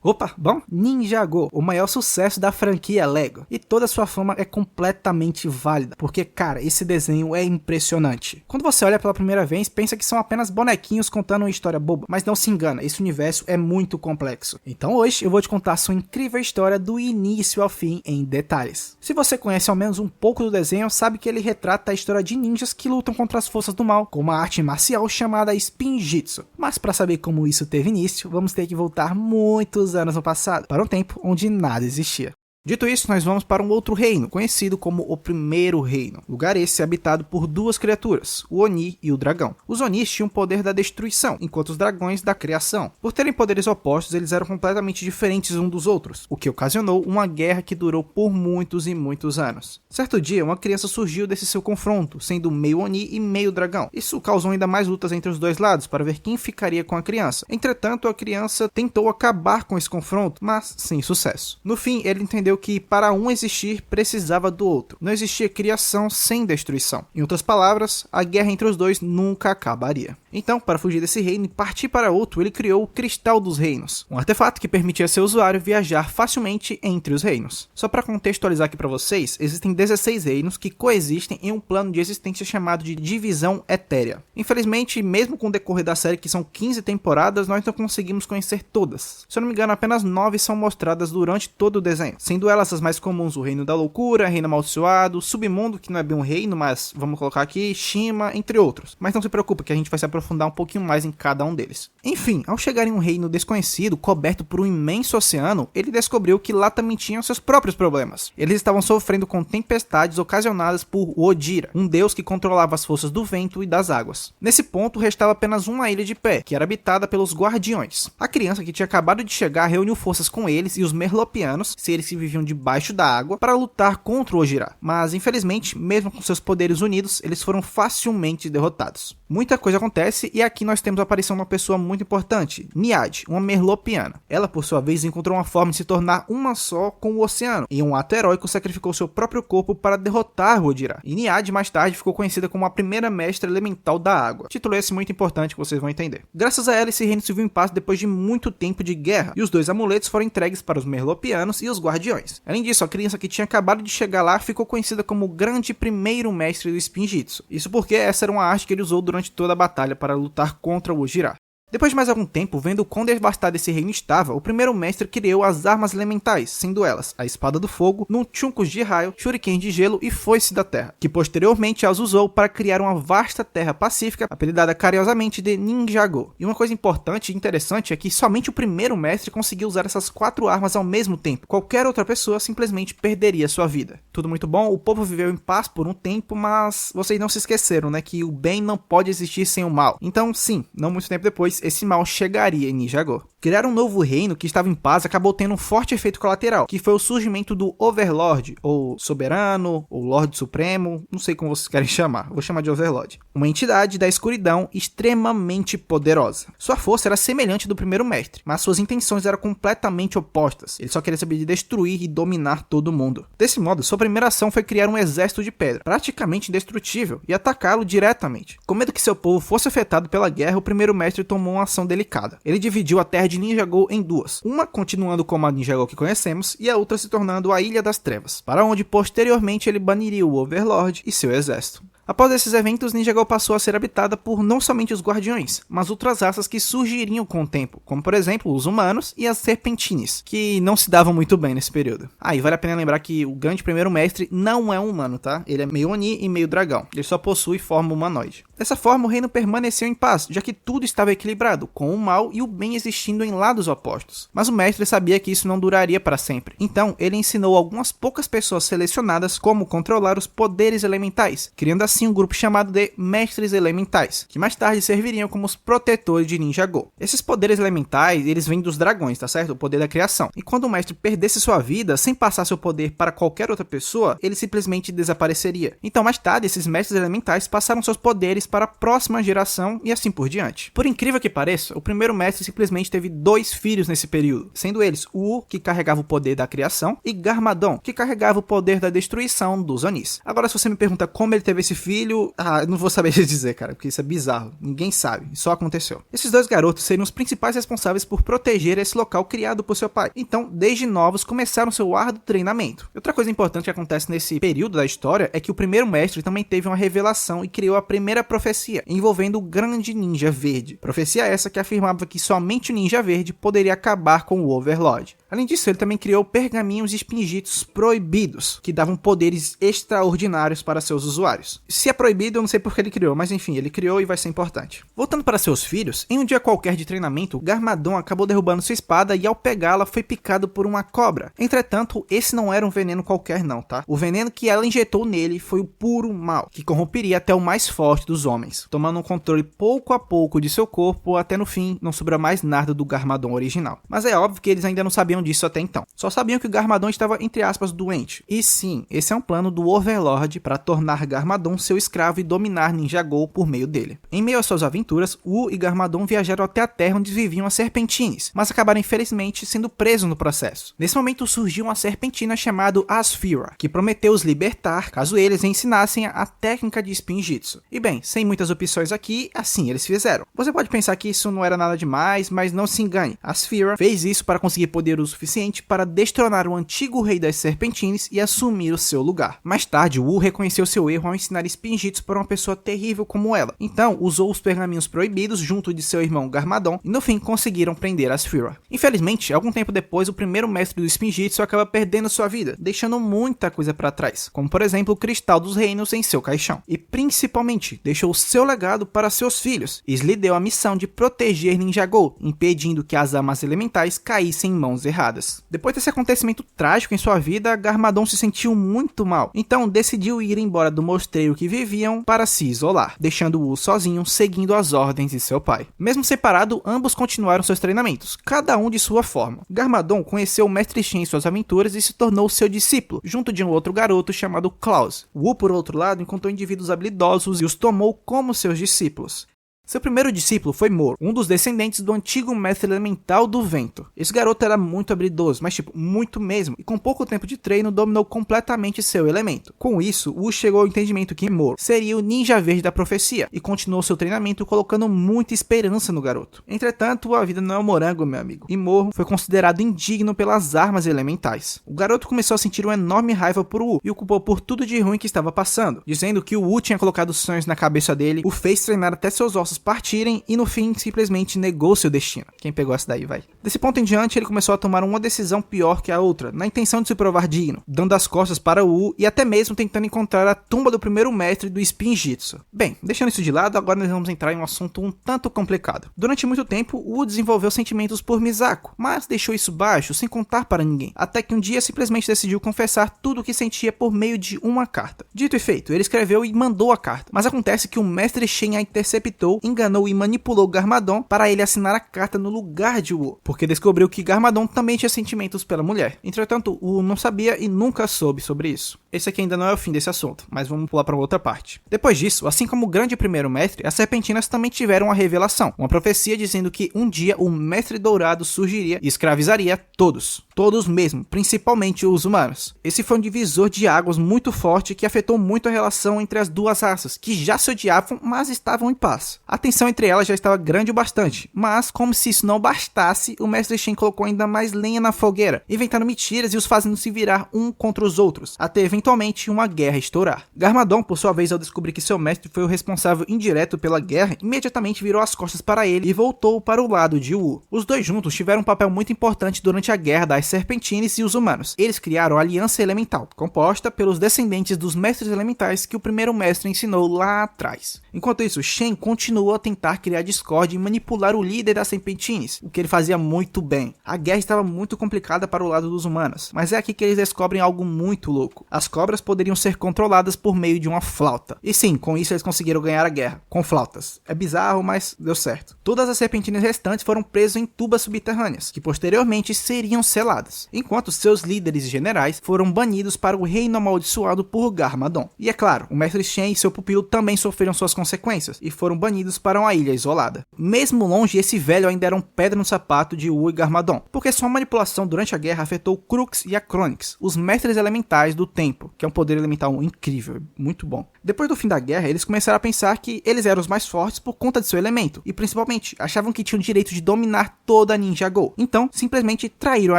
Opa, bom? Ninjago, o maior sucesso da franquia Lego. E toda sua fama é completamente válida, porque, cara, esse desenho é impressionante. Quando você olha pela primeira vez, pensa que são apenas bonequinhos contando uma história boba, mas não se engana, esse universo é muito complexo. Então hoje eu vou te contar sua incrível história do início ao fim em detalhes. Se você conhece ao menos um pouco do desenho, sabe que ele retrata a história de ninjas que lutam contra as forças do mal, com uma arte marcial chamada Spinjitzu. Mas para saber como isso teve início, vamos ter que voltar muitos anos no passado, para um tempo onde nada existia. Dito isso, nós vamos para um outro reino, conhecido como o Primeiro Reino. Lugar esse habitado por duas criaturas, o Oni e o Dragão. Os Onis tinham o poder da destruição, enquanto os dragões da criação. Por terem poderes opostos, eles eram completamente diferentes um dos outros, o que ocasionou uma guerra que durou por muitos e muitos anos. Certo dia, uma criança surgiu desse seu confronto, sendo meio Oni e meio dragão. Isso causou ainda mais lutas entre os dois lados, para ver quem ficaria com a criança. Entretanto, a criança tentou acabar com esse confronto, mas sem sucesso. No fim, ele entendeu que para um existir precisava do outro. Não existia criação sem destruição. Em outras palavras, a guerra entre os dois nunca acabaria. Então, para fugir desse reino e partir para outro, ele criou o Cristal dos Reinos, um artefato que permitia seu usuário viajar facilmente entre os reinos. Só para contextualizar aqui para vocês, existem 16 reinos que coexistem em um plano de existência chamado de Divisão Etérea. Infelizmente, mesmo com o decorrer da série, que são 15 temporadas, nós não conseguimos conhecer todas. Se eu não me engano, apenas 9 são mostradas durante todo o desenho, sendo elas as mais comuns: o Reino da Loucura, Reino Amaldiçoado, Submundo, que não é bem um reino, mas vamos colocar aqui, Shima, entre outros. Mas não se preocupe que a gente vai se aprofundar um pouquinho mais em cada um deles. Enfim, ao chegar em um reino desconhecido, coberto por um imenso oceano, ele descobriu que lá também tinham seus próprios problemas. Eles estavam sofrendo com tempestades ocasionadas por Odira, um deus que controlava as forças do vento e das águas. Nesse ponto, restava apenas uma ilha de pé, que era habitada pelos Guardiões. A criança que tinha acabado de chegar reuniu forças com eles e os Merlopianos, seres que viviam debaixo da água, para lutar contra o Ojira. Mas, infelizmente, mesmo com seus poderes unidos, eles foram facilmente derrotados. Muita coisa acontece e aqui nós temos a aparição de uma pessoa muito importante, Niad, uma Merlopiana. Ela, por sua vez, encontrou uma forma de se tornar uma só com o oceano. Em um ato heróico, sacrificou seu próprio corpo para derrotar o Ojira. E Niad, mais tarde, ficou conhecida como a primeira mestra elemental da água. Título esse muito importante que vocês vão entender. Graças a ela, esse reino se viu em paz depois de muito tempo de guerra, e os dois amuletos foram entregues para os Merlopianos e os Guardiões. Além disso, a criança que tinha acabado de chegar lá ficou conhecida como o grande primeiro mestre do Spinjitzu. Isso porque essa era uma arte que ele usou durante toda a batalha para lutar contra o Ojira. Depois de mais algum tempo, vendo o quão devastado esse reino estava, o primeiro mestre criou as armas elementais, sendo elas a Espada do Fogo, Nunchucos de Raio, Shuriken de Gelo e Foice da Terra, que posteriormente as usou para criar uma vasta terra pacífica, apelidada carinhosamente de Ninjago. E uma coisa importante e interessante é que somente o primeiro mestre conseguiu usar essas 4 armas ao mesmo tempo. Qualquer outra pessoa simplesmente perderia sua vida. Tudo muito bom, o povo viveu em paz por um tempo, mas vocês não se esqueceram, né, que o bem não pode existir sem o mal. Então sim, não muito tempo depois, esse mal chegaria em Ninjago. Criar um novo reino que estava em paz acabou tendo um forte efeito colateral, que foi o surgimento do Overlord, ou Soberano, ou Lorde Supremo, não sei como vocês querem chamar, vou chamar de Overlord. Uma entidade da escuridão extremamente poderosa. Sua força era semelhante do primeiro mestre, mas suas intenções eram completamente opostas. Ele só queria saber de destruir e dominar todo mundo. Desse modo, sua primeira ação foi criar um exército de pedra, praticamente indestrutível, e atacá-lo diretamente. Com medo que seu povo fosse afetado pela guerra, o primeiro mestre tomou uma ação delicada. Ele dividiu a terra de Ninjago em duas, uma continuando como a Ninjago que conhecemos e a outra se tornando a Ilha das Trevas, para onde posteriormente ele baniria o Overlord e seu exército. Após esses eventos, Ninjago passou a ser habitada por não somente os Guardiões, mas outras raças que surgiriam com o tempo, como por exemplo os humanos e as Serpentines, que não se davam muito bem nesse período. E vale a pena lembrar que o grande primeiro mestre não é um humano, tá? Ele é meio Oni e meio dragão, ele só possui forma humanoide. Dessa forma, o reino permaneceu em paz, já que tudo estava equilibrado, com o mal e o bem existindo em lados opostos. Mas o mestre sabia que isso não duraria para sempre, então ele ensinou algumas poucas pessoas selecionadas como controlar os poderes elementais, criando assim um grupo chamado de Mestres Elementais, que mais tarde serviriam como os protetores de Ninjago. Esses poderes elementais, eles vêm dos dragões, tá certo? O poder da criação. E quando o mestre perdesse sua vida, sem passar seu poder para qualquer outra pessoa, ele simplesmente desapareceria. Então, mais tarde, esses Mestres Elementais passaram seus poderes para a próxima geração e assim por diante. Por incrível que pareça, o primeiro mestre simplesmente teve 2 filhos nesse período, sendo eles Uu, que carregava o poder da criação, e Garmadon, que carregava o poder da destruição dos Onis. Agora, se você me pergunta como ele teve esse filho... não vou saber dizer, cara, porque isso é bizarro. Ninguém sabe, só aconteceu. Esses dois garotos seriam os principais responsáveis por proteger esse local criado por seu pai. Então, desde novos, começaram seu árduo treinamento. Outra coisa importante que acontece nesse período da história é que o primeiro mestre também teve uma revelação e criou a primeira profecia, envolvendo o grande ninja verde. Profecia essa que afirmava que somente o ninja verde poderia acabar com o Overlord. Além disso, ele também criou pergaminhos espingitos proibidos, que davam poderes extraordinários para seus usuários. Se é proibido, eu não sei porque ele criou, mas enfim, ele criou e vai ser importante. Voltando para seus filhos, em um dia qualquer de treinamento, Garmadon acabou derrubando sua espada e ao pegá-la foi picado por uma cobra. Entretanto, esse não era um veneno qualquer não, tá? O veneno que ela injetou nele foi o puro mal, que corromperia até o mais forte dos homens, tomando um controle pouco a pouco de seu corpo, até no fim não sobra mais nada do Garmadon original. Mas é óbvio que eles ainda não sabiam disso até então. Só sabiam que o Garmadon estava, entre aspas, doente. E sim, esse é um plano do Overlord para tornar Garmadon seu escravo e dominar Ninjago por meio dele. Em meio às suas aventuras, Wu e Garmadon viajaram até a terra onde viviam as Serpentines, mas acabaram infelizmente sendo presos no processo. Nesse momento surgiu uma serpentina chamada Asphira, que prometeu os libertar caso eles ensinassem a técnica de Spinjitzu. E bem, sem muitas opções aqui, assim eles fizeram. Você pode pensar que isso não era nada demais, mas não se engane. Asphira fez isso para conseguir poder o suficiente para destronar o antigo rei das Serpentines e assumir o seu lugar. Mais tarde, Wu reconheceu seu erro ao ensinar Spinjitzu para uma pessoa terrível como ela. Então, usou os pergaminhos proibidos junto de seu irmão Garmadon e no fim conseguiram prender Asphira. Infelizmente, algum tempo depois, o primeiro mestre do Spinjitzu acaba perdendo sua vida, deixando muita coisa para trás, como por exemplo o Cristal dos Reinos em seu caixão. E principalmente, deixou seu legado para seus filhos, e lhe deu a missão de proteger Ninjago, impedindo que as armas elementais caíssem em mãos erradas. Depois desse acontecimento trágico em sua vida, Garmadon se sentiu muito mal, então decidiu ir embora do mosteiro que viviam para se isolar, deixando Wu sozinho, seguindo as ordens de seu pai. Mesmo separado, ambos continuaram seus treinamentos, cada um de sua forma. Garmadon conheceu o Mestre Shen em suas aventuras e se tornou seu discípulo, junto de um outro garoto chamado Klaus. Wu, por outro lado, encontrou indivíduos habilidosos e os tomou como seus discípulos. Seu primeiro discípulo foi Moro, um dos descendentes do antigo mestre elemental do vento. Esse garoto era muito habilidoso, mas muito mesmo, e com pouco tempo de treino dominou completamente seu elemento. Com isso, Wu chegou ao entendimento que Moro seria o ninja verde da profecia, e continuou seu treinamento colocando muita esperança no garoto. Entretanto, a vida não é um morango, meu amigo, e Moro foi considerado indigno pelas armas elementais. O garoto começou a sentir uma enorme raiva por Wu, e o culpou por tudo de ruim que estava passando, dizendo que o Wu tinha colocado sonhos na cabeça dele, o fez treinar até seus ossos partirem e no fim simplesmente negou seu destino. Quem pegou essa daí, vai. Desse ponto em diante, ele começou a tomar uma decisão pior que a outra, na intenção de se provar digno, dando as costas para Wu e até mesmo tentando encontrar a tumba do primeiro mestre do Spinjitzu. Bem, deixando isso de lado, agora nós vamos entrar em um assunto um tanto complicado. Durante muito tempo, Wu desenvolveu sentimentos por Misako, mas deixou isso baixo, sem contar para ninguém, até que um dia simplesmente decidiu confessar tudo o que sentia por meio de uma carta. Dito e feito, ele escreveu e mandou a carta, mas acontece que o mestre Shen a interceptou, enganou e manipulou Garmadon para ele assinar a carta no lugar de Wu, porque descobriu que Garmadon também tinha sentimentos pela mulher. Entretanto, Wu não sabia e nunca soube sobre isso. Esse aqui ainda não é o fim desse assunto, mas vamos pular para outra parte. Depois disso, assim como o grande primeiro mestre, as Serpentinas também tiveram uma revelação, uma profecia dizendo que um dia o Mestre Dourado surgiria e escravizaria todos. Todos mesmo, principalmente os humanos. Esse foi um divisor de águas muito forte que afetou muito a relação entre as duas raças, que já se odiavam, mas estavam em paz. A tensão entre elas já estava grande o bastante, mas como se isso não bastasse, o Mestre Shen colocou ainda mais lenha na fogueira, inventando mentiras e os fazendo se virar um contra os outros, até eventualmente uma guerra estourar. Garmadon, por sua vez, ao descobrir que seu mestre foi o responsável indireto pela guerra, imediatamente virou as costas para ele e voltou para o lado de Wu. Os dois juntos tiveram um papel muito importante durante a guerra das Serpentines e os humanos. Eles criaram a Aliança Elemental, composta pelos descendentes dos mestres elementais que o primeiro mestre ensinou lá atrás. Enquanto isso, Shen continuou a tentar criar discórdia e manipular o líder das Serpentines, o que ele fazia muito bem. A guerra estava muito complicada para o lado dos humanos, mas é aqui que eles descobrem algo muito louco. As cobras poderiam ser controladas por meio de uma flauta. E sim, com isso eles conseguiram ganhar a guerra, com flautas. É bizarro, mas deu certo. Todas as Serpentinas restantes foram presas em tubas subterrâneas, que posteriormente seriam seladas, enquanto seus líderes e generais foram banidos para o reino amaldiçoado por Garmadon. E é claro, o Mestre Shen e seu pupilo também sofreram suas consequências, e foram banidos fugidos para uma ilha isolada. Mesmo longe, esse velho ainda era um pedra no sapato de Wu e Garmadon, porque sua manipulação durante a guerra afetou Crux e a Chronix, os mestres elementais do tempo, que é um poder elemental incrível, muito bom. Depois do fim da guerra, eles começaram a pensar que eles eram os mais fortes por conta de seu elemento, e principalmente achavam que tinham o direito de dominar toda a Ninja Go. Então, simplesmente traíram a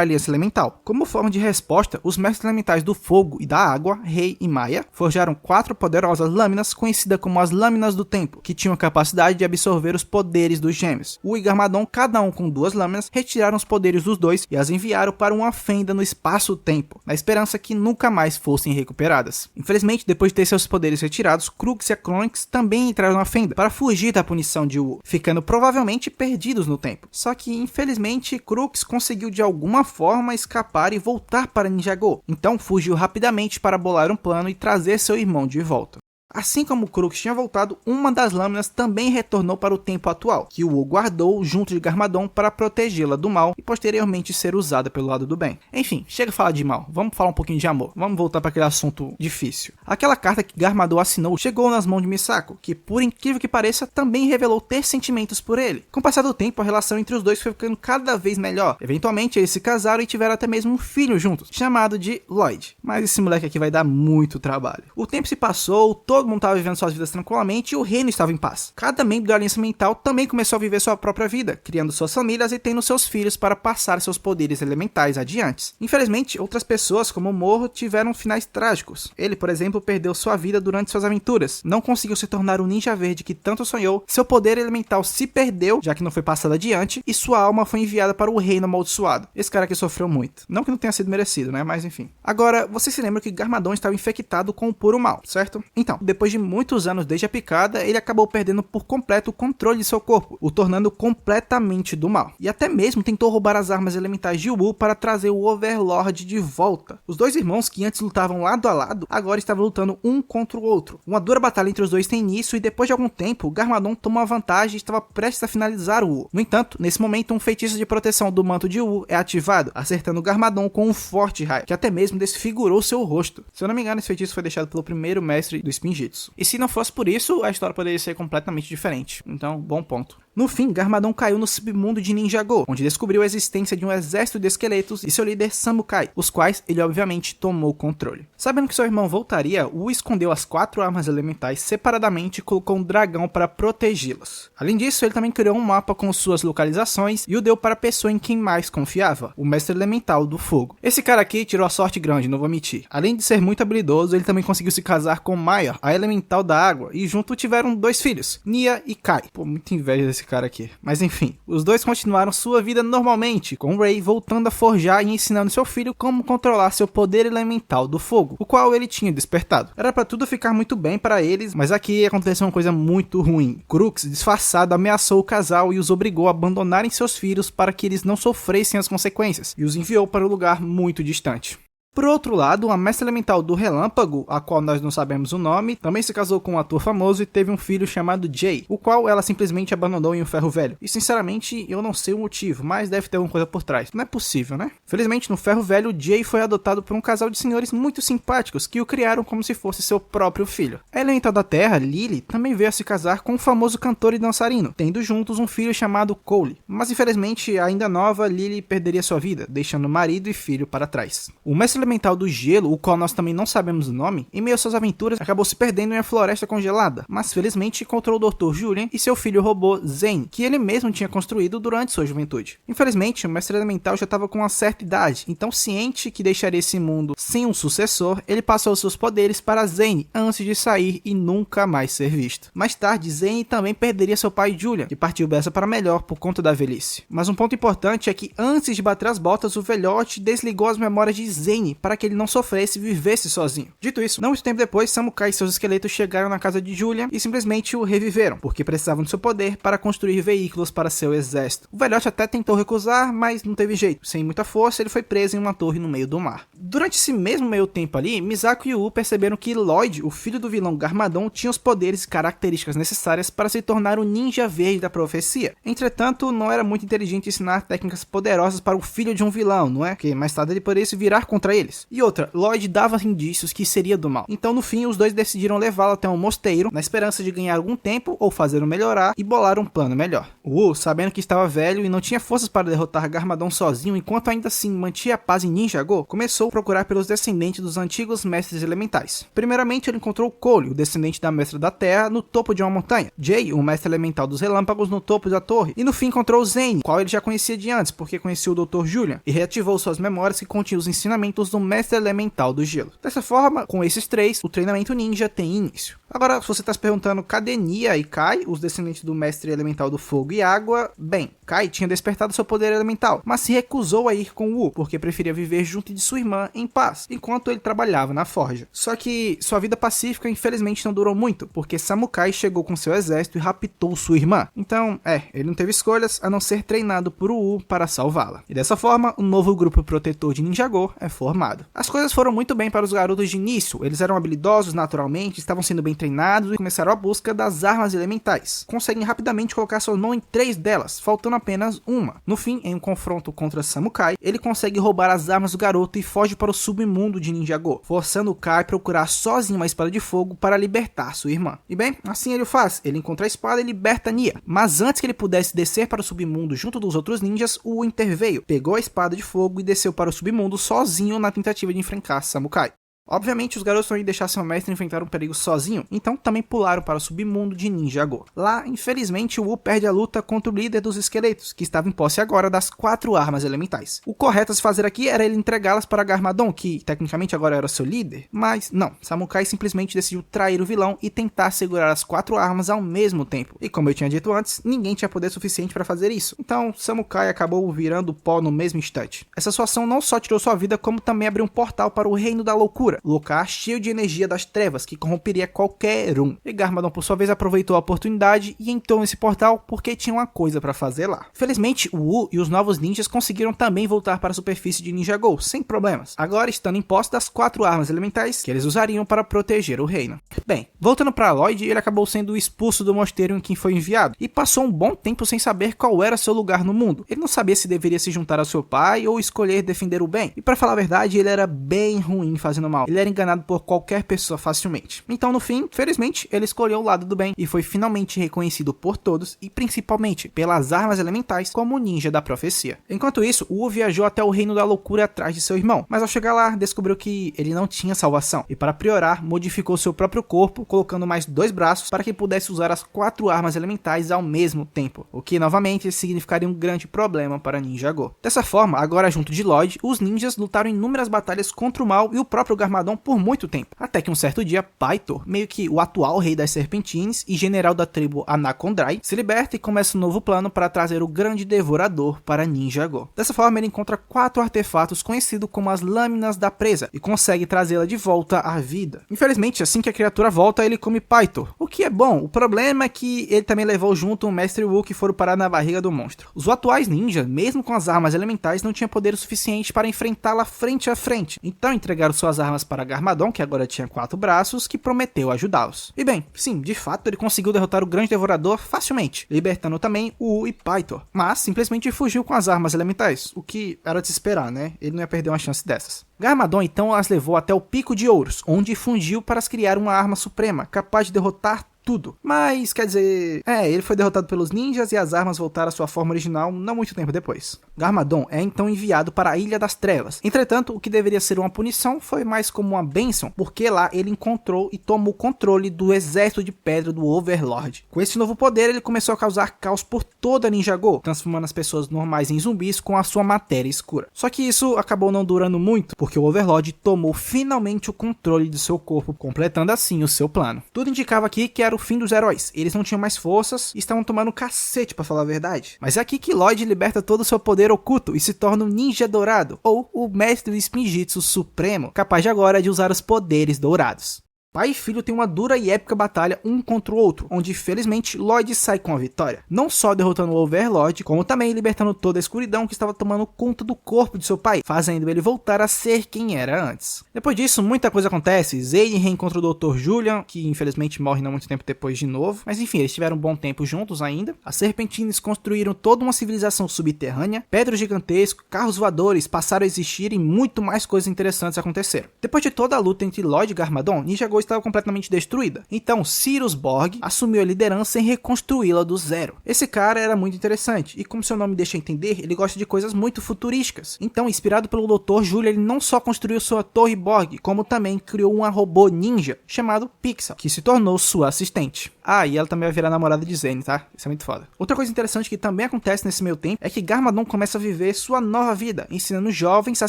aliança elemental. Como forma de resposta, os mestres elementais do fogo e da água, Rei e Maia, forjaram 4 poderosas lâminas conhecidas como as Lâminas do Tempo, que tinham a capacidade de absorver os poderes dos gêmeos. Wu e Garmadon, cada um com 2 lâminas, retiraram os poderes dos dois e as enviaram para uma fenda no espaço-tempo, na esperança que nunca mais fossem recuperadas. Infelizmente, depois de ter seus poderes retirados, Crux e a Chronix também entraram na fenda para fugir da punição de Wu, ficando provavelmente perdidos no tempo. Só que, infelizmente, Crux conseguiu de alguma forma escapar e voltar para Ninja Go, então fugiu rapidamente para bolar um plano e trazer seu irmão de volta. Assim como Crux tinha voltado, uma das lâminas também retornou para o tempo atual, que Wu guardou junto de Garmadon para protegê-la do mal e posteriormente ser usada pelo lado do bem. Enfim, chega a falar de mal, vamos falar um pouquinho de amor, vamos voltar para aquele assunto difícil. Aquela carta que Garmadon assinou chegou nas mãos de Misako, que por incrível que pareça também revelou ter sentimentos por ele. Com o passar do tempo, a relação entre os dois foi ficando cada vez melhor. Eventualmente eles se casaram e tiveram até mesmo um filho juntos, chamado de Lloyd. Mas esse moleque aqui vai dar muito trabalho. O tempo se passou, todo mundo estava vivendo suas vidas tranquilamente e o reino estava em paz. Cada membro da aliança mental também começou a viver sua própria vida, criando suas famílias e tendo seus filhos para passar seus poderes elementais adiante. Infelizmente, outras pessoas, como Morro, tiveram finais trágicos. Ele, por exemplo, perdeu sua vida durante suas aventuras, não conseguiu se tornar o ninja verde que tanto sonhou, seu poder elemental se perdeu, já que não foi passado adiante, e sua alma foi enviada para o reino amaldiçoado. Esse cara aqui sofreu muito. Não que não tenha sido merecido, né? Mas enfim. Agora, você se lembra que Garmadon estava infectado com o puro mal, certo? Então, depois de muitos anos desde a picada, ele acabou perdendo por completo o controle de seu corpo, o tornando completamente do mal. E até mesmo tentou roubar as armas elementais de Wu para trazer o Overlord de volta. Os dois irmãos que antes lutavam lado a lado, agora estavam lutando um contra o outro. Uma dura batalha entre os dois tem início e depois de algum tempo, Garmadon tomou a vantagem e estava prestes a finalizar o Wu. No entanto, nesse momento, um feitiço de proteção do manto de Wu é ativado, acertando Garmadon com um forte raio, que até mesmo desfigurou seu rosto. Se eu não me engano, esse feitiço foi deixado pelo primeiro mestre do Spinjitzu. E se não fosse por isso, a história poderia ser completamente diferente. Então, bom ponto. No fim, Garmadon caiu no submundo de Ninja Go, onde descobriu a existência de um exército de esqueletos e seu líder Samukai, os quais ele obviamente tomou controle. Sabendo que seu irmão voltaria, Wu escondeu as 4 armas elementais separadamente e colocou um dragão para protegê-las. Além disso, ele também criou um mapa com suas localizações e o deu para a pessoa em quem mais confiava, o mestre elemental do fogo. Esse cara aqui tirou a sorte grande, não vou mentir. Além de ser muito habilidoso, ele também conseguiu se casar com Maya, a elemental da água, e junto tiveram 2 filhos, Nia e Kai. Pô, muita inveja desse cara aqui. Mas enfim, os dois continuaram sua vida normalmente, com Rei voltando a forjar e ensinando seu filho como controlar seu poder elemental do fogo, o qual ele tinha despertado. Era pra tudo ficar muito bem para eles, mas aqui aconteceu uma coisa muito ruim. Crux, disfarçado, ameaçou o casal e os obrigou a abandonarem seus filhos para que eles não sofressem as consequências, e os enviou para um lugar muito distante. Por outro lado, a mestra elemental do Relâmpago, a qual nós não sabemos o nome, também se casou com um ator famoso e teve um filho chamado Jay, o qual ela simplesmente abandonou em um ferro velho. E sinceramente, eu não sei o motivo, mas deve ter alguma coisa por trás. Não é possível, né? Felizmente, no ferro velho, Jay foi adotado por um casal de senhores muito simpáticos que o criaram como se fosse seu próprio filho. A elemental da Terra, Lily, também veio a se casar com um famoso cantor e dançarino, tendo juntos um filho chamado Cole. Mas infelizmente, ainda nova, Lily perderia sua vida, deixando marido e filho para trás. O mestre elemental do gelo, o qual nós também não sabemos o nome, em meio às suas aventuras acabou se perdendo em uma floresta congelada, mas felizmente encontrou o Dr. Julian e seu filho robô Zane, que ele mesmo tinha construído durante sua juventude. Infelizmente, o mestre elemental já estava com uma certa idade, então ciente que deixaria esse mundo sem um sucessor, ele passou seus poderes para Zane antes de sair e nunca mais ser visto. Mais tarde, Zane também perderia seu pai Julian, que partiu dessa para melhor por conta da velhice. Mas um ponto importante é que antes de bater as botas, o velhote desligou as memórias de Zane para que ele não sofresse e vivesse sozinho. Dito isso, não muito tempo depois, Samukai e seus esqueletos chegaram na casa de Julian e simplesmente o reviveram, porque precisavam de seu poder para construir veículos para seu exército. O velhote até tentou recusar, mas não teve jeito. Sem muita força, ele foi preso em uma torre no meio do mar. Durante esse mesmo meio tempo ali, Misako e Wu perceberam que Lloyd, o filho do vilão Garmadon, tinha os poderes e características necessárias para se tornar o ninja verde da profecia. Entretanto, não era muito inteligente ensinar técnicas poderosas para o filho de um vilão, não é? Porque mais tarde ele poderia se virar contra ele. eles. E outra, Lloyd dava indícios que seria do mal. Então no fim os dois decidiram levá-lo até um mosteiro, na esperança de ganhar algum tempo ou fazê-lo melhorar e bolar um plano melhor. Wu, sabendo que estava velho e não tinha forças para derrotar Garmadon sozinho, enquanto ainda assim mantinha a paz em Ninjago, começou a procurar pelos descendentes dos antigos mestres elementais. Primeiramente ele encontrou Cole, o descendente da mestra da terra, no topo de uma montanha, Jay, o mestre elemental dos relâmpagos, no topo da torre, e no fim encontrou Zane, qual ele já conhecia de antes, porque conhecia o Dr. Julian, e reativou suas memórias que continham os ensinamentos do mestre elemental do gelo. Dessa forma, com esses três, o treinamento ninja tem início. Agora, se você está se perguntando cadê Nia e Kai, os descendentes do mestre elemental do fogo e água, bem, Kai tinha despertado seu poder elemental, mas se recusou a ir com Wu, porque preferia viver junto de sua irmã em paz, enquanto ele trabalhava na forja. Só que sua vida pacífica infelizmente não durou muito, porque Samukai chegou com seu exército e raptou sua irmã. Então, ele não teve escolhas a não ser treinado por Wu para salvá-la. E dessa forma, um novo grupo protetor de Ninjago é formado. As coisas foram muito bem para os garotos de início, eles eram habilidosos naturalmente, estavam sendo bem treinados e começaram a busca das armas elementais. Conseguem rapidamente colocar sua mão em 3 delas, faltando apenas uma. No fim, em um confronto contra Samukai, ele consegue roubar as armas do garoto e foge para o submundo de Ninjago, forçando o Kai a procurar sozinho uma espada de fogo para libertar sua irmã. E bem, assim ele o faz, ele encontra a espada e liberta Nia. Mas antes que ele pudesse descer para o submundo junto dos outros ninjas, o interveio, pegou a espada de fogo e desceu para o submundo sozinho na tentativa de enfrentar Samukai. Obviamente, os garotos não iam deixar seu mestre enfrentar um perigo sozinho, então também pularam para o submundo de Ninjago. Lá, infelizmente, Wu perde a luta contra o líder dos esqueletos, que estava em posse agora das 4 armas elementais. O correto a se fazer aqui era ele entregá-las para Garmadon, que tecnicamente agora era seu líder, mas não, Samukai simplesmente decidiu trair o vilão e tentar segurar as 4 armas ao mesmo tempo. E como eu tinha dito antes, ninguém tinha poder suficiente para fazer isso, então Samukai acabou virando pó no mesmo instante. Essa sua ação não só tirou sua vida, como também abriu um portal para o Reino da Loucura, lugar cheio de energia das trevas que corromperia qualquer um. E Garmadon por sua vez aproveitou a oportunidade e entrou nesse portal porque tinha uma coisa para fazer lá. Felizmente, o Wu e os novos ninjas conseguiram também voltar para a superfície de Ninjago sem problemas, agora estando em posse das 4 armas elementais que eles usariam para proteger o reino. Bem, voltando para Lloyd, ele acabou sendo expulso do mosteiro em que foi enviado e passou um bom tempo sem saber qual era seu lugar no mundo. Ele não sabia se deveria se juntar ao seu pai ou escolher defender o bem. E para falar a verdade, ele era bem ruim fazendo mal. Ele era enganado por qualquer pessoa facilmente. Então no fim, felizmente, ele escolheu o lado do bem e foi finalmente reconhecido por todos e principalmente pelas armas elementais como o ninja da profecia. Enquanto isso, Wu viajou até o Reino da Loucura atrás de seu irmão, mas ao chegar lá, descobriu que ele não tinha salvação e para piorar, modificou seu próprio corpo, colocando mais 2 braços para que pudesse usar as 4 armas elementais ao mesmo tempo, o que novamente significaria um grande problema para Ninjago. Dessa forma, agora junto de Lloyd, os ninjas lutaram inúmeras batalhas contra o mal e o próprio Garmadon por muito tempo, até que um certo dia Pythor, meio que o atual rei das serpentines e general da tribo Anacondrai, se liberta e começa um novo plano para trazer o grande devorador para Ninjago. Dessa forma ele encontra 4 artefatos conhecidos como as lâminas da presa e consegue trazê-la de volta à vida. Infelizmente, assim que a criatura volta, ele come Pythor, o que é bom. O problema é que ele também levou junto um mestre Wu que foram parar na barriga do monstro. Os atuais ninjas, mesmo com as armas elementais, não tinham poder o suficiente para enfrentá-la frente a frente, então entregaram suas armas para Garmadon, que agora tinha 4 braços, que prometeu ajudá-los. E bem, sim, de fato ele conseguiu derrotar o grande devorador facilmente, libertando também o Wu e Pythor, mas simplesmente fugiu com as armas elementais, o que era de se esperar, né? Ele não ia perder uma chance dessas. Garmadon então as levou até o Pico de Ouros, onde fundiu para as criar uma arma suprema, capaz de derrotar tudo. Mas, quer dizer, ele foi derrotado pelos ninjas e as armas voltaram à sua forma original não muito tempo depois. Garmadon é então enviado para a Ilha das Trevas. Entretanto, o que deveria ser uma punição foi mais como uma bênção, porque lá ele encontrou e tomou controle do exército de pedra do Overlord. Com esse novo poder, ele começou a causar caos por toda Ninjago, transformando as pessoas normais em zumbis com a sua matéria escura. Só que isso acabou não durando muito, porque o Overlord tomou finalmente o controle de seu corpo, completando assim o seu plano. Tudo indicava aqui que era o fim dos heróis. Eles não tinham mais forças e estavam tomando cacete, pra falar a verdade. Mas é aqui que Lloyd liberta todo o seu poder oculto e se torna um ninja dourado, ou o mestre do Spinjitzu supremo, capaz de agora de usar os poderes dourados. Pai e filho têm uma dura e épica batalha um contra o outro, onde felizmente Lloyd sai com a vitória. Não só derrotando o Overlord, como também libertando toda a escuridão que estava tomando conta do corpo de seu pai, fazendo ele voltar a ser quem era antes. Depois disso, muita coisa acontece. Zane reencontra o Dr. Julian, que infelizmente morre não muito tempo depois de novo, mas enfim, eles tiveram um bom tempo juntos ainda. As Serpentines construíram toda uma civilização subterrânea, pedras gigantescas, carros voadores passaram a existir e muito mais coisas interessantes aconteceram. Depois de toda a luta entre Lloyd e Garmadon, Ninjago estava completamente destruída. Então Sirius Borg assumiu a liderança em reconstruí-la do zero. Esse cara era muito interessante, e como seu nome deixa entender, ele gosta de coisas muito futurísticas. Então, inspirado pelo Dr. Julian, ele não só construiu sua Torre Borg, como também criou uma robô ninja chamado Pixel, que se tornou sua assistente. Ah, e ela também vai virar namorada de Zane, tá? Isso é muito foda. Outra coisa interessante que também acontece nesse meio tempo é que Garmadon começa a viver sua nova vida, ensinando jovens a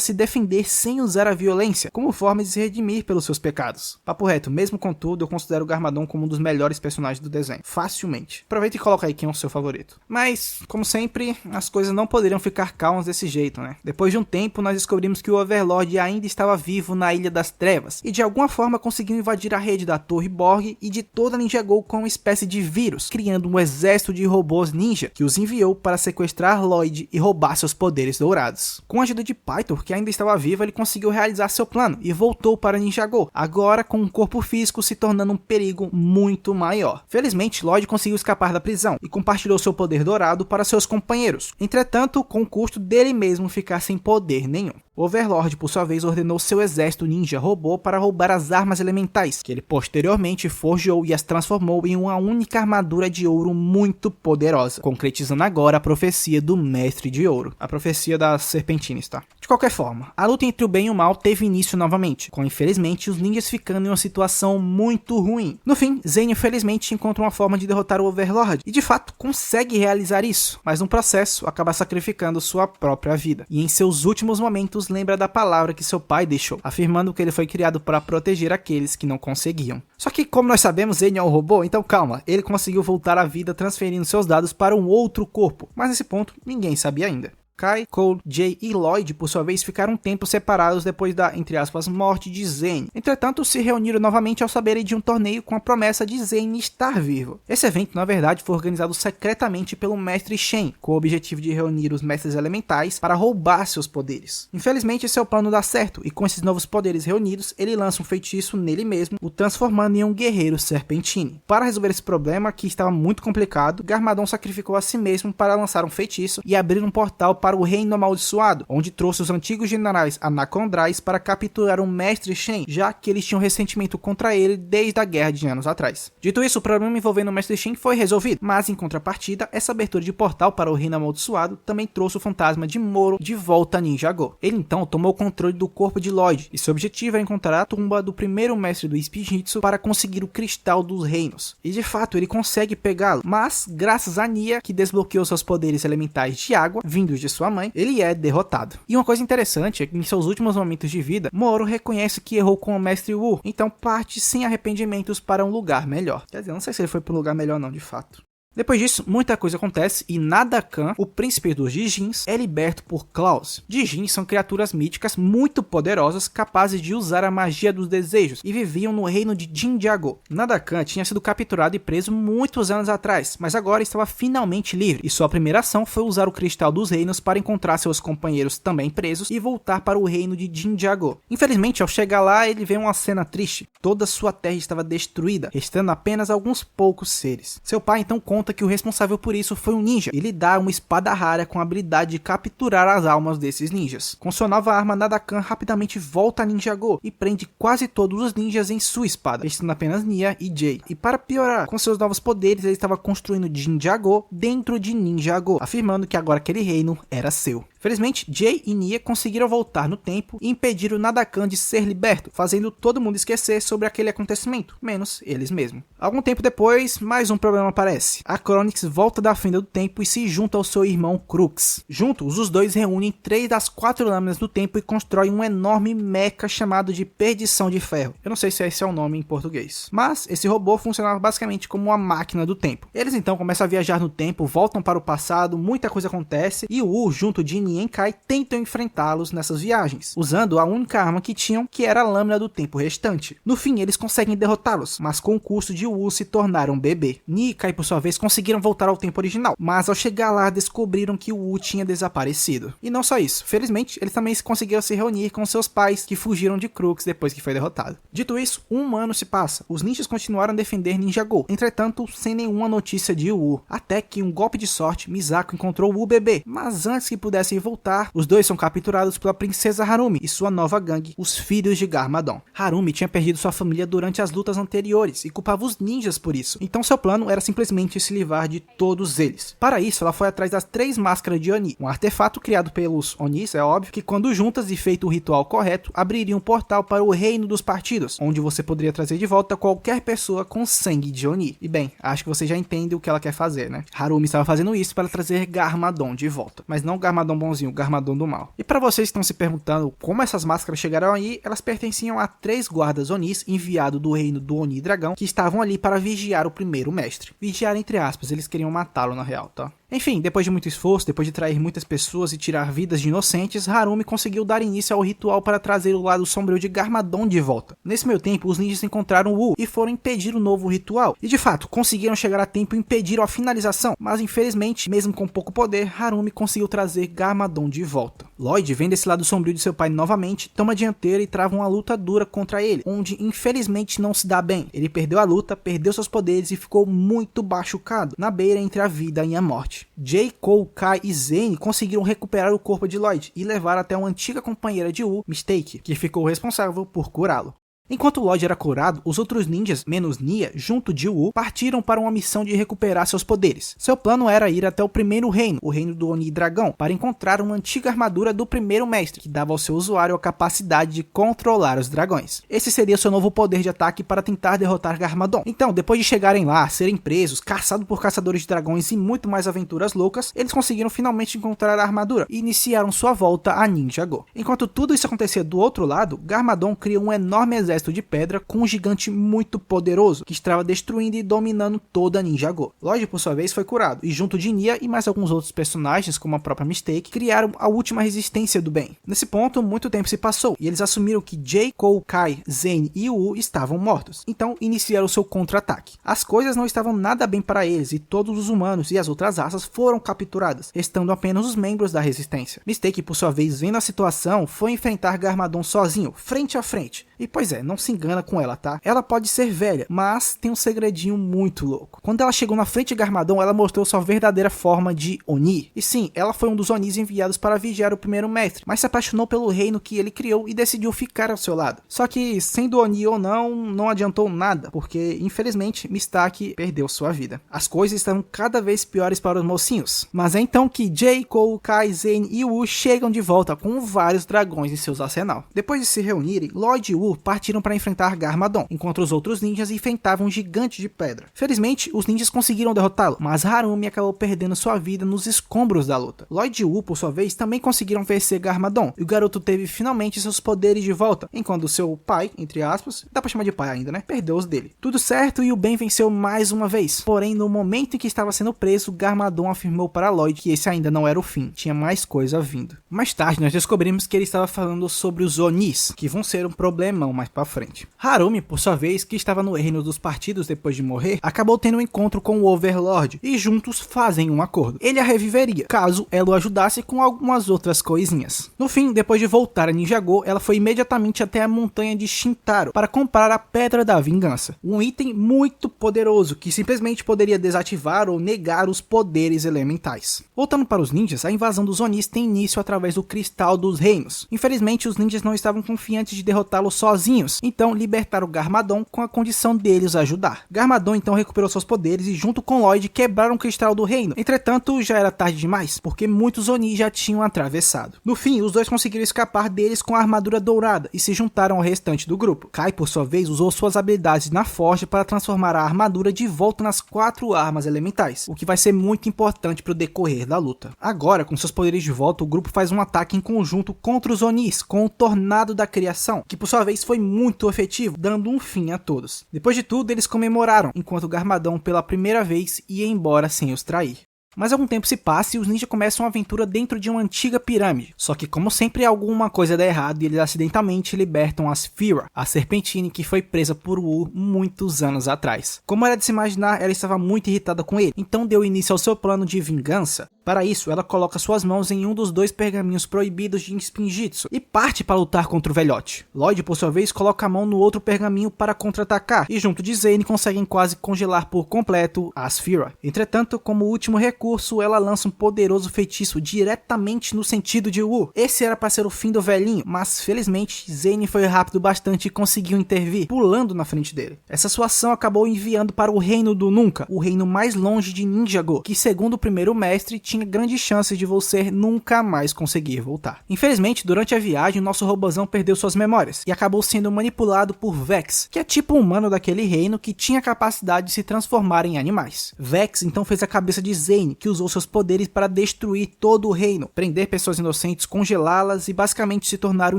se defender sem usar a violência, como forma de se redimir pelos seus pecados. Papo reto, mesmo com tudo, eu considero Garmadon como um dos melhores personagens do desenho, facilmente. Aproveita e coloca aí quem é o seu favorito. Mas, como sempre, as coisas não poderiam ficar calmas desse jeito, né? Depois de um tempo, nós descobrimos que o Overlord ainda estava vivo na Ilha das Trevas, e de alguma forma conseguiu invadir a rede da Torre Borg e de toda a Ninjago com uma espécie de vírus, criando um exército de robôs ninja que os enviou para sequestrar Lloyd e roubar seus poderes dourados. Com a ajuda de Pythor, que ainda estava vivo, ele conseguiu realizar seu plano e voltou para Ninjago, agora com um corpo físico se tornando um perigo muito maior. Felizmente, Lloyd conseguiu escapar da prisão e compartilhou seu poder dourado para seus companheiros, entretanto com o custo dele mesmo ficar sem poder nenhum. O Overlord, por sua vez, ordenou seu exército ninja robô para roubar as armas elementais, que ele posteriormente forjou e as transformou em uma única armadura de ouro muito poderosa, concretizando agora a profecia do Mestre de Ouro, a profecia das Serpentines, tá? De qualquer forma, a luta entre o bem e o mal teve início novamente, com infelizmente os ninjas ficando em uma situação muito ruim. No fim, Zane infelizmente encontra uma forma de derrotar o Overlord, e de fato consegue realizar isso, mas no processo acaba sacrificando sua própria vida, e em seus últimos momentos lembra da palavra que seu pai deixou, afirmando que ele foi criado para proteger aqueles que não conseguiam. Só que, como nós sabemos, Zane é um robô, então calma, ele conseguiu voltar à vida transferindo seus dados para um outro corpo, mas nesse ponto ninguém sabia ainda. Kai, Cole, Jay e Lloyd, por sua vez, ficaram um tempo separados depois da, entre aspas, morte de Zane. Entretanto, se reuniram novamente ao saberem de um torneio com a promessa de Zane estar vivo. Esse evento, na verdade, foi organizado secretamente pelo Mestre Shen, com o objetivo de reunir os Mestres Elementais para roubar seus poderes. Infelizmente, seu plano dá certo, e com esses novos poderes reunidos, ele lança um feitiço nele mesmo, o transformando em um guerreiro Serpentine. Para resolver esse problema, que estava muito complicado, Garmadon sacrificou a si mesmo para lançar um feitiço e abrir um portal para o Reino Amaldiçoado, onde trouxe os antigos generais Anacondrais para capturar o Mestre Shen, já que eles tinham ressentimento contra ele desde a guerra de anos atrás. Dito isso, o problema envolvendo o Mestre Shen foi resolvido, mas em contrapartida, essa abertura de portal para o Reino Amaldiçoado também trouxe o fantasma de Moro de volta a Ninjago. Ele então tomou o controle do corpo de Lloyd, e seu objetivo era encontrar a tumba do primeiro mestre do Spijitzu para conseguir o Cristal dos Reinos. E de fato, ele consegue pegá-lo, mas graças a Nia, que desbloqueou seus poderes elementais de água, vindos de sua mãe, ele é derrotado. E uma coisa interessante é que em seus últimos momentos de vida, Moro reconhece que errou com o Mestre Wu, então parte sem arrependimentos para um lugar melhor. Quer dizer, não sei se ele foi para um lugar melhor não, de fato. Depois disso, muita coisa acontece e Nada-Khan, o príncipe dos Dijins, é liberto por Klaus. Dijins são criaturas míticas muito poderosas, capazes de usar a magia dos desejos, e viviam no reino de Jinjago. Nada-Khan tinha sido capturado e preso muitos anos atrás, mas agora estava finalmente livre, e sua primeira ação foi usar o Cristal dos Reinos para encontrar seus companheiros também presos e voltar para o reino de Jinjago. Infelizmente, ao chegar lá, ele vê uma cena triste. Toda sua terra estava destruída, restando apenas alguns poucos seres. Seu pai então conta que o responsável por isso foi um ninja, e lhe dá uma espada rara com a habilidade de capturar as almas desses ninjas. Com sua nova arma, Nada-Khan rapidamente volta a Ninjago e prende quase todos os ninjas em sua espada, deixando apenas Nia e Jay. E para piorar, com seus novos poderes, ele estava construindo Jinjago dentro de Ninjago, afirmando que agora aquele reino era seu. Felizmente, Jay e Nia conseguiram voltar no tempo e impedir o Nada-Khan de ser liberto, fazendo todo mundo esquecer sobre aquele acontecimento, menos eles mesmos. Algum tempo depois, mais um problema aparece. A Chronix volta da fenda do tempo e se junta ao seu irmão Crux. Juntos, os dois reúnem 3 das 4 lâminas do tempo e constroem um enorme mecha chamado de Perdição de Ferro. Eu não sei se esse é o nome em português. Mas esse robô funcionava basicamente como uma máquina do tempo. Eles então começam a viajar no tempo, voltam para o passado, muita coisa acontece, e o Wu, junto de Nia e Enkai tentam enfrentá-los nessas viagens, usando a única arma que tinham, que era a lâmina do tempo restante. No fim, eles conseguem derrotá-los, mas com o custo de Wu se tornar um bebê. Ni e Kai, por sua vez, conseguiram voltar ao tempo original, mas ao chegar lá descobriram que o Wu tinha desaparecido. E não só isso, felizmente, eles também conseguiram se reunir com seus pais, que fugiram de Crux depois que foi derrotado. Dito isso, um ano se passa, os ninjas continuaram a defender Ninjago, entretanto, sem nenhuma notícia de Wu, até que um golpe de sorte, Misako encontrou o Wu bebê, mas antes que pudessem voltar, os dois são capturados pela princesa Harumi e sua nova gangue, os Filhos de Garmadon. Harumi tinha perdido sua família durante as lutas anteriores e culpava os ninjas por isso, então seu plano era simplesmente se livrar de todos eles. Para isso, ela foi atrás das 3 máscaras de Oni, um artefato criado pelos Onis, é óbvio, que quando juntas e feito o ritual correto, abriria um portal para o reino dos partidos, onde você poderia trazer de volta qualquer pessoa com sangue de Oni. E bem, acho que você já entende o que ela quer fazer, né? Harumi estava fazendo isso para trazer Garmadon de volta, mas não o Garmadon bonzinho, o Garmadon do mal. E para vocês que estão se perguntando como essas máscaras chegaram aí, elas pertenciam a 3 guardas Onis enviados do reino do Oni Dragão, que estavam ali para vigiar o primeiro mestre. Vigiar entre aspas, eles queriam matá-lo na real, tá? Enfim, depois de muito esforço, depois de trair muitas pessoas e tirar vidas de inocentes, Harumi conseguiu dar início ao ritual para trazer o lado sombrio de Garmadon de volta. Nesse meio tempo, os ninjas encontraram Wu e foram impedir o novo ritual. E de fato, conseguiram chegar a tempo e impedir a finalização, mas infelizmente, mesmo com pouco poder, Harumi conseguiu trazer Garmadon de volta. Lloyd, vendo esse lado sombrio de seu pai novamente, toma a dianteira e trava uma luta dura contra ele, onde infelizmente não se dá bem. Ele perdeu a luta, perdeu seus poderes e ficou muito machucado, na beira entre a vida e a morte. Jay, Cole, Kai e Zane conseguiram recuperar o corpo de Lloyd e levar até uma antiga companheira de Wu, Mistake, que ficou responsável por curá-lo. Enquanto Lloyd era curado, os outros ninjas, menos Nia, junto de Wu, partiram para uma missão de recuperar seus poderes. Seu plano era ir até o primeiro reino, o reino do Oni Dragão, para encontrar uma antiga armadura do primeiro mestre, que dava ao seu usuário a capacidade de controlar os dragões. Esse seria seu novo poder de ataque para tentar derrotar Garmadon. Então, depois de chegarem lá, serem presos, caçados por caçadores de dragões e muito mais aventuras loucas, eles conseguiram finalmente encontrar a armadura e iniciaram sua volta a Ninjago. Enquanto tudo isso acontecia do outro lado, Garmadon cria um enorme exército de pedra com um gigante muito poderoso, que estava destruindo e dominando toda a Ninjago. Lloyd, por sua vez, foi curado, e junto de Nia e mais alguns outros personagens, como a própria Mistake, criaram a última resistência do bem. Nesse ponto, muito tempo se passou, e eles assumiram que Jay, Cole, Kai, Zane e Wu estavam mortos, então iniciaram seu contra-ataque. As coisas não estavam nada bem para eles, e todos os humanos e as outras raças foram capturadas, restando apenas os membros da resistência. Mistake, por sua vez, vendo a situação, foi enfrentar Garmadon sozinho, frente a frente. E pois é, não se engana com ela, tá? Ela pode ser velha, mas tem um segredinho muito louco. Quando ela chegou na frente de Garmadon, ela mostrou sua verdadeira forma de Oni. E sim, ela foi um dos Onis enviados para vigiar o primeiro mestre, mas se apaixonou pelo reino que ele criou e decidiu ficar ao seu lado. Só que, sendo Oni ou não adiantou nada, porque infelizmente Mistake perdeu sua vida. As coisas estavam cada vez piores para os mocinhos. Mas é então que Jay, Cole, Kai, Zane e Wu chegam de volta com vários dragões em seus arsenal. Depois de se reunirem, Lloyd e Wu partiram para enfrentar Garmadon, enquanto os outros ninjas enfrentavam um gigante de pedra. Felizmente, os ninjas conseguiram derrotá-lo, mas Harumi acabou perdendo sua vida nos escombros da luta. Lloyd e Wu, por sua vez, também conseguiram vencer Garmadon, e o garoto teve finalmente seus poderes de volta, enquanto seu pai, entre aspas, dá pra chamar de pai ainda, né, perdeu os dele. Tudo certo e o bem venceu mais uma vez, porém no momento em que estava sendo preso, Garmadon afirmou para Lloyd que esse ainda não era o fim, tinha mais coisa vindo. Mais tarde nós descobrimos que ele estava falando sobre os Onis, que vão ser um problemão mais pra frente. Harumi, por sua vez, que estava no reino dos partidos depois de morrer, acabou tendo um encontro com o Overlord, e juntos fazem um acordo. Ele a reviveria, caso ela o ajudasse com algumas outras coisinhas. No fim, depois de voltar a Ninjago, ela foi imediatamente até a montanha de Shintaro para comprar a Pedra da Vingança, um item muito poderoso que simplesmente poderia desativar ou negar os poderes elementais. Voltando para os ninjas, a invasão dos Onis tem início através do Cristal dos Reinos. Infelizmente, os ninjas não estavam confiantes de derrotá-lo sozinhos, então libertaram Garmadon com a condição deles ajudar. Garmadon então recuperou seus poderes e junto com Lloyd quebraram o Cristal do Reino. Entretanto, já era tarde demais, porque muitos Oni já tinham atravessado. No fim, os dois conseguiram escapar deles com a armadura dourada e se juntaram ao restante do grupo. Kai, por sua vez, usou suas habilidades na forja para transformar a armadura de volta nas 4 armas elementais, o que vai ser muito importante para o decorrer da luta. Agora, com seus poderes de volta, o grupo faz um ataque em conjunto contra os Onis, com o Tornado da Criação, que por sua vez foi muito efetivo, dando um fim a todos. Depois de tudo, eles comemoraram, enquanto Garmadon pela primeira vez ia embora sem os trair. Mas algum tempo se passa e os ninjas começam uma aventura dentro de uma antiga pirâmide. Só que como sempre alguma coisa dá errado e eles acidentalmente libertam as Fira, a serpentina que foi presa por Wu muitos anos atrás. Como era de se imaginar, ela estava muito irritada com ele, então deu início ao seu plano de vingança. Para isso, ela coloca suas mãos em um dos 2 pergaminhos proibidos de Spinjitzu e parte para lutar contra o velhote. Lloyd, por sua vez, coloca a mão no outro pergaminho para contra-atacar e junto de Zane conseguem quase congelar por completo as Fira. Entretanto, como último recurso, ela lança um poderoso feitiço diretamente no sentido de Wu. Esse era para ser o fim do velhinho, mas felizmente Zane foi rápido bastante e conseguiu intervir, pulando na frente dele. Essa sua ação acabou enviando para o Reino do Nunca, o reino mais longe de Ninjago, que segundo o primeiro mestre tinha grandes chances de você nunca mais conseguir voltar. Infelizmente, durante a viagem, nosso robozão perdeu suas memórias e acabou sendo manipulado por Vex, que é tipo um humano daquele reino que tinha a capacidade de se transformar em animais. Vex então fez a cabeça de Zane, que usou seus poderes para destruir todo o reino, prender pessoas inocentes, congelá-las e basicamente se tornar o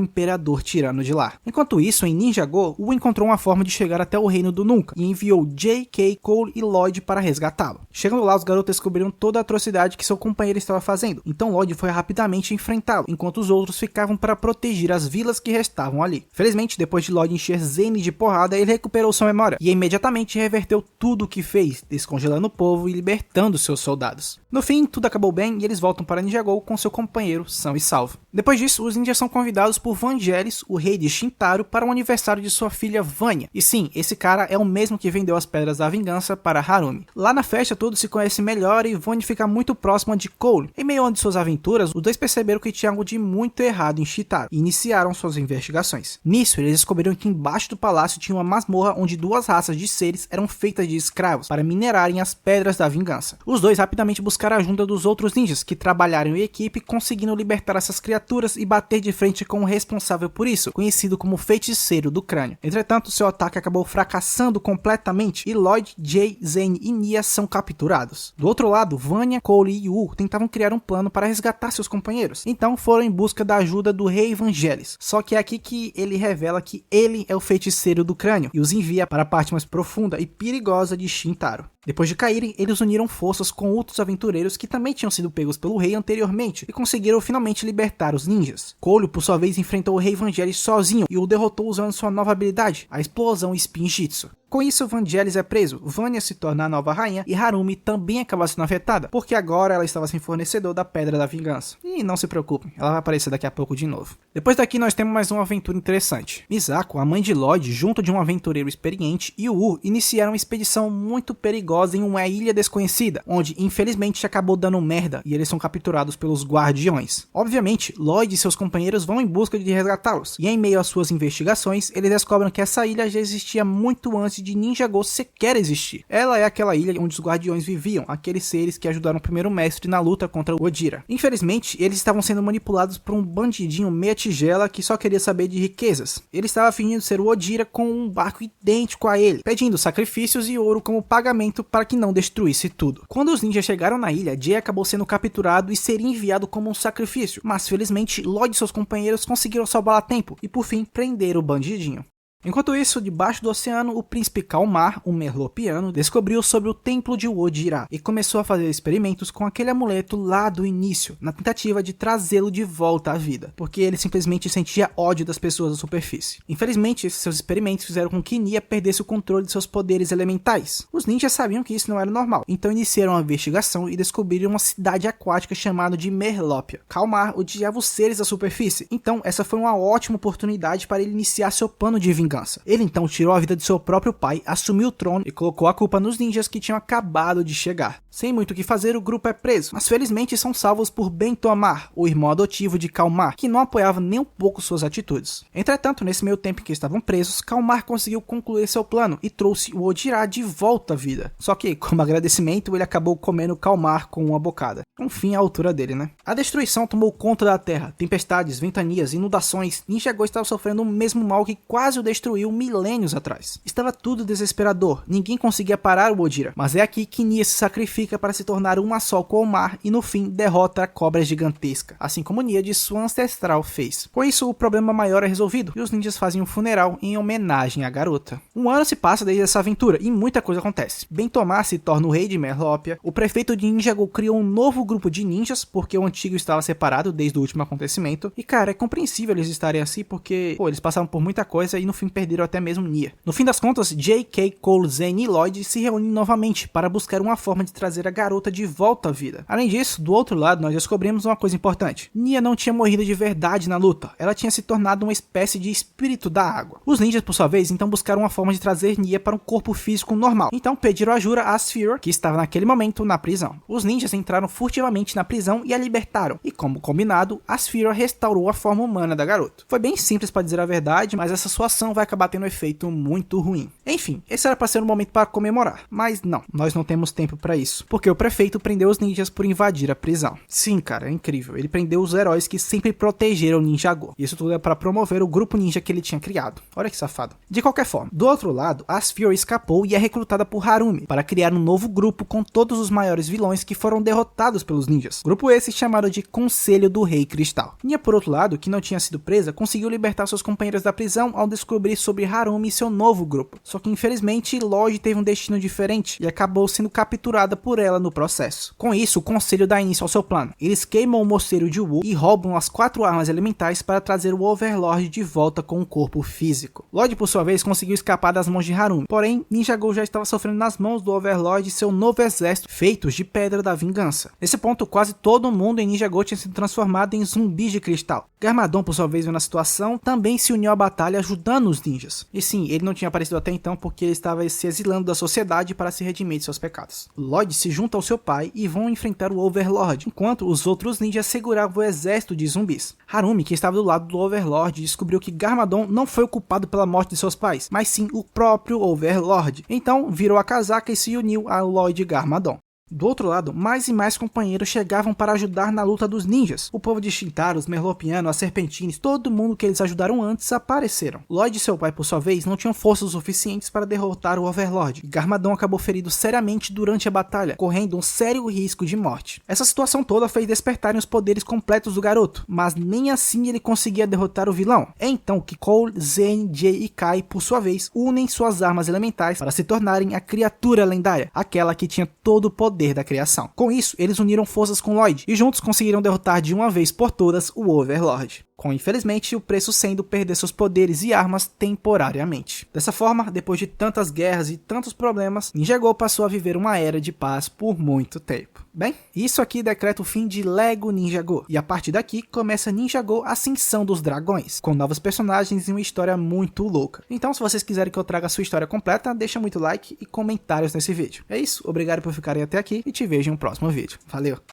imperador tirano de lá. Enquanto isso, em Ninjago, Wu encontrou uma forma de chegar até o reino do Nunca e enviou J.K., Cole e Lloyd para resgatá-lo. Chegando lá, os garotos descobriram toda a atrocidade que seu companheiro estava fazendo, então Lloyd foi rapidamente enfrentá-lo, enquanto os outros ficavam para proteger as vilas que restavam ali. Felizmente, depois de Lloyd encher Zane de porrada, ele recuperou sua memória e imediatamente reverteu tudo o que fez, descongelando o povo e libertando seus soldados. No fim, tudo acabou bem e eles voltam para Ninjago com seu companheiro são e salvo. Depois disso, os ninjas são convidados por Vangelis, o rei de Shintaro, para o aniversário de sua filha Vanya. E sim, esse cara é o mesmo que vendeu as pedras da vingança para Harumi. Lá na festa, todos se conhecem melhor e Vanya fica muito próxima de Cole. Em meio a de suas aventuras, os dois perceberam que tinha algo de muito errado em Shintaro e iniciaram suas investigações. Nisso, eles descobriram que embaixo do palácio tinha uma masmorra onde 2 raças de seres eram feitas de escravos para minerarem as pedras da vingança. Os dois rapidamente buscaram a ajuda dos outros ninjas que trabalharam em equipe, conseguindo libertar essas criaturas e bater de frente com o responsável por isso, conhecido como Feiticeiro do Crânio. Entretanto, seu ataque acabou fracassando completamente e Lloyd, Jay, Zane e Nia são capturados. Do outro lado, Vanya, Cole e Wu tentavam criar um plano para resgatar seus companheiros, então foram em busca da ajuda do rei Vangelis. Só que é aqui que ele revela que ele é o Feiticeiro do Crânio e os envia para a parte mais profunda e perigosa de Shintaro. Depois de caírem, eles uniram forças com outros aventureiros que também tinham sido pegos pelo rei anteriormente e conseguiram finalmente libertar os ninjas. Cole, por sua vez, enfrentou o rei Vangelis sozinho e o derrotou usando sua nova habilidade, a explosão Spinjitzu. Com isso, Vangelis é preso, Vanya se torna a nova rainha e Harumi também acaba sendo afetada, porque agora ela estava sem fornecedor da Pedra da Vingança. E não se preocupem, ela vai aparecer daqui a pouco de novo. Depois daqui nós temos mais uma aventura interessante. Misako, a mãe de Lloyd, junto de um aventureiro experiente, e Wu iniciaram uma expedição muito perigosa em uma ilha desconhecida, onde infelizmente acabou dando merda e eles são capturados pelos guardiões. Obviamente, Lloyd e seus companheiros vão em busca de resgatá-los, e em meio às suas investigações, eles descobrem que essa ilha já existia muito antes de Ninjago sequer existir. Ela é aquela ilha onde os guardiões viviam, aqueles seres que ajudaram o primeiro mestre na luta contra o Odira. Infelizmente, eles estavam sendo manipulados por um bandidinho meia tigela que só queria saber de riquezas. Ele estava fingindo ser o Odira com um barco idêntico a ele, pedindo sacrifícios e ouro como pagamento para que não destruísse tudo. Quando os ninjas chegaram na ilha, Jay acabou sendo capturado e seria enviado como um sacrifício, mas felizmente Lloyd e seus companheiros conseguiram salvar a tempo e por fim prenderam o bandidinho. Enquanto isso, debaixo do oceano, o príncipe Kalmar, um merlopiano, descobriu sobre o templo de Odira e começou a fazer experimentos com aquele amuleto lá do início, na tentativa de trazê-lo de volta à vida, porque ele simplesmente sentia ódio das pessoas da superfície. Infelizmente, esses seus experimentos fizeram com que Nia perdesse o controle de seus poderes elementais. Os ninjas sabiam que isso não era normal, então iniciaram a investigação e descobriram uma cidade aquática chamada de Merlópia. Kalmar odiava os seres da superfície, então essa foi uma ótima oportunidade para ele iniciar seu plano de vingança. Ele então tirou a vida de seu próprio pai, assumiu o trono e colocou a culpa nos ninjas que tinham acabado de chegar. Sem muito o que fazer, o grupo é preso, mas felizmente são salvos por Bento Amar, o irmão adotivo de Kalmar, que não apoiava nem um pouco suas atitudes. Entretanto, nesse meio tempo em que estavam presos, Kalmar conseguiu concluir seu plano e trouxe o Odira de volta à vida. Só que, como agradecimento, ele acabou comendo Kalmar com uma bocada. Um fim à altura dele, né? A destruição tomou conta da terra, tempestades, ventanias, inundações. Ninjago estava sofrendo o mesmo mal que quase o destruiu milênios atrás. Estava tudo desesperador, ninguém conseguia parar o Odira, mas é aqui que Nia se sacrifica para se tornar uma só com o mar e no fim derrota a cobra gigantesca, assim como Nia de sua ancestral fez. Com isso, o problema maior é resolvido e os ninjas fazem um funeral em homenagem à garota. Um ano se passa desde essa aventura e muita coisa acontece. Ben-Tomar se torna o rei de Merlópia, o prefeito de Ninjago criou um novo grupo de ninjas porque o antigo estava separado desde o último acontecimento e cara, é compreensível eles estarem assim porque, eles passaram por muita coisa e no fim perderam até mesmo Nia. No fim das contas, J.K., Cole, Zane e Lloyd se reúnem novamente para buscar uma forma de trazer a garota de volta à vida. Além disso, do outro lado nós descobrimos uma coisa importante. Nia não tinha morrido de verdade na luta, ela tinha se tornado uma espécie de espírito da água. Os ninjas, por sua vez, então buscaram uma forma de trazer Nia para um corpo físico normal. Então pediram ajuda a Sphere, que estava naquele momento na prisão. Os ninjas entraram furtivamente na prisão e a libertaram. E como combinado, a Sphere restaurou a forma humana da garota. Foi bem simples para dizer a verdade, mas essa sua ação vai acabar tendo um efeito muito ruim. Enfim, esse era para ser um momento para comemorar, mas não, nós não temos tempo para isso, porque o prefeito prendeu os ninjas por invadir a prisão. Sim, cara, é incrível, ele prendeu os heróis que sempre protegeram Ninjago. Isso tudo é para promover o grupo ninja que ele tinha criado. Olha que safado. De qualquer forma, do outro lado, a Sphere escapou e é recrutada por Harumi para criar um novo grupo com todos os maiores vilões que foram derrotados pelos ninjas. Grupo esse chamado de Conselho do Rei Cristal. Nia, por outro lado, que não tinha sido presa, conseguiu libertar seus companheiros da prisão ao descobrir sobre Harumi e seu novo grupo. Só que infelizmente Lloyd teve um destino diferente e acabou sendo capturada por ela no processo. Com isso, o Conselho dá início ao seu plano. Eles queimam o mosteiro de Wu e roubam as 4 armas elementais para trazer o Overlord de volta com um corpo físico. Lloyd, por sua vez, conseguiu escapar das mãos de Harumi. Porém, Ninjago já estava sofrendo nas mãos do Overlord e seu novo exército, feitos de Pedra da Vingança. Nesse ponto, quase todo mundo em Ninjago tinha sido transformado em zumbis de cristal. Garmadon, por sua vez, vendo a situação, também se uniu à batalha ajudando os ninjas. E sim, ele não tinha aparecido até então porque ele estava se exilando da sociedade para se redimir de seus pecados. Lloyd se junta ao seu pai e vão enfrentar o Overlord, enquanto os outros ninjas seguravam o exército de zumbis. Harumi, que estava do lado do Overlord, descobriu que Garmadon não foi o culpado pela morte de seus pais, mas sim o próprio Overlord. Então, virou a casaca e se uniu a Lloyd e Garmadon. Do outro lado, mais e mais companheiros chegavam para ajudar na luta dos ninjas. O povo de Shintaro, os Merlopianos, as Serpentines, todo mundo que eles ajudaram antes apareceram. Lloyd e seu pai, por sua vez, não tinham forças suficientes para derrotar o Overlord. E Garmadon acabou ferido seriamente durante a batalha, correndo um sério risco de morte. Essa situação toda fez despertarem os poderes completos do garoto, mas nem assim ele conseguia derrotar o vilão. É então que Cole, Zane, Jay e Kai, por sua vez, unem suas armas elementais para se tornarem a criatura lendária, aquela que tinha todo o poder da criação. Com isso, eles uniram forças com Lloyd e juntos conseguiram derrotar de uma vez por todas o Overlord. Com, infelizmente, o preço sendo perder seus poderes e armas temporariamente. Dessa forma, depois de tantas guerras e tantos problemas, Ninjago passou a viver uma era de paz por muito tempo. Bem, isso aqui decreta o fim de Lego Ninjago, e a partir daqui começa Ninjago Ascensão dos Dragões, com novos personagens e uma história muito louca. Então, se vocês quiserem que eu traga a sua história completa, deixa muito like e comentários nesse vídeo. É isso, obrigado por ficarem até aqui e te vejo em um próximo vídeo. Valeu!